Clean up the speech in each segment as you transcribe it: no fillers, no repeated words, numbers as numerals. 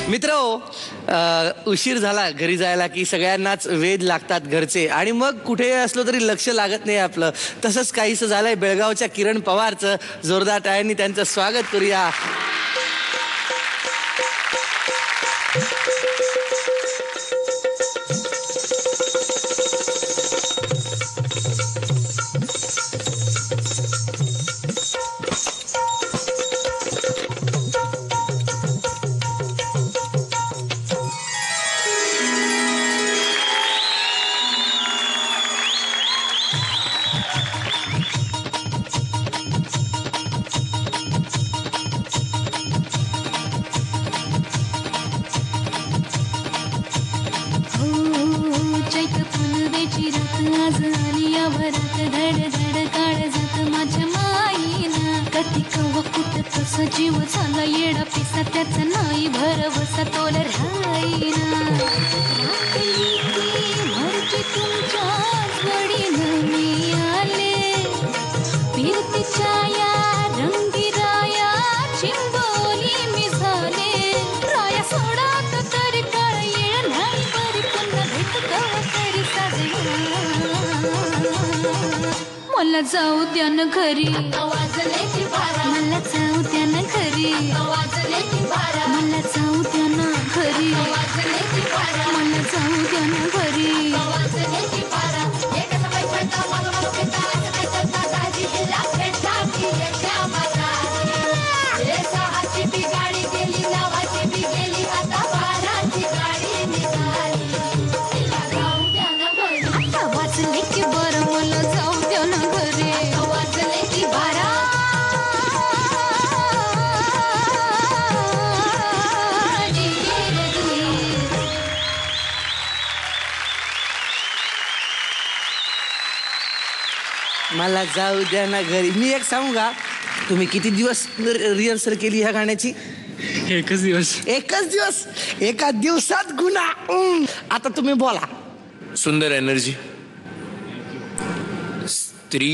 मित्रहो, उशीर झाला घरी जायला की सगळ्यांनाच वेध लागतात घरचे आणि मग कुठे असलो तरी लक्ष लागत नाही आपलं. तसंच काहीसं झालंय बेळगावच्या किरण पवारचं. जोरदार टाळ्यांनी त्यांचं स्वागत करूया. जीव झाला येडा पिसा त्याचा नाही भरवसा तोल राहीना मरची तुमच्या जोडीनं मी आले फिरतीच्या या रंगीराया चिंबोली मी झाले राया सोडात तरी काळ येळ नाही बरी पुन्हा भेट कवा तरी साजला मला जाऊ द्या न घरी मला जाऊ द्या ना घरी मला जाऊ द्या ना घरी मला जाऊ द्या ना घरी वाचले की बरं मला जाऊ द्या ना घरी वाचले की बारा मला जाऊ द्या ना घरी. मी एक सांगू का, तुम्ही किती दिवस रिहर्सल केली ह्या गाण्याची? एकच दिवस. एकच दिवस? एका दिवसात गुन्हा. आता तुम्ही बोला. सुंदर एनर्जी. स्त्री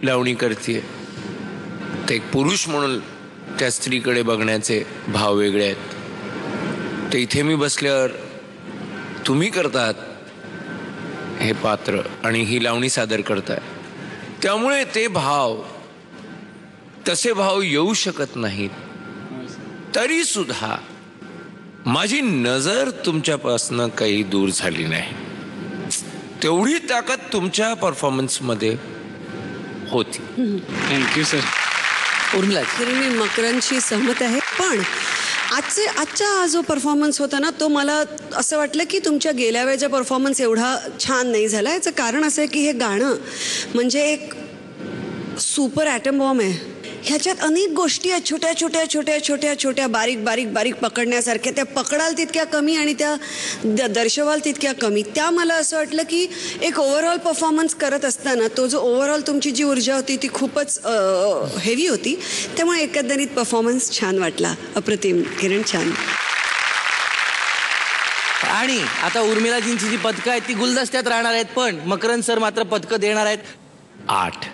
लावणी करते तर एक पुरुष म्हणून त्या स्त्रीकडे बघण्याचे भाव वेगळे आहेत. ते इथे मी बसल्यावर तुम्ही करतात हे पात्र आणि ही लावणी सादर करताय, त्यामुळे ते भाव तसे भाव येऊ शकत नाहीत. तरी सुद्धा माझी नजर तुमच्यापासनं काही दूर झाली नाही. तेवढी ताकद तुमच्या परफॉर्मन्स मध्ये होती. Thank you sir. उर्मिला, मी मकरांशी सहमत आहे, पण आजचा हा जो परफॉर्मन्स होता ना, तो मला असं वाटलं की तुमच्या गेल्या वेळेचा परफॉर्मन्स एवढा छान नाही झाला. याचं कारण असं आहे की हे गाणं म्हणजे एक सुपर ॲटम बॉम्ब आहे. ह्याच्यात अनेक गोष्टी आहेत, छोट्या छोट्या छोट्या छोट्या छोट्या बारीक बारीक बारीक पकडण्यासारख्या. त्या पकडाल तितक्या कमी आणि त्या दर्शवाल तितक्या कमी. त्या मला असं वाटलं की एक ओव्हरऑल परफॉर्मन्स करत असताना तो जो ओव्हरऑल तुमची जी ऊर्जा होती ती खूपच हेवी होती. त्यामुळे एकंदरीत परफॉर्मन्स छान वाटला. अप्रतिम किरण, छान. आणि आता उर्मिलाजींची जी पदकं आहेत ती गुलदस्त्यात राहणार आहेत, पण मकरंद सर मात्र पदकं देणार आहेत 8.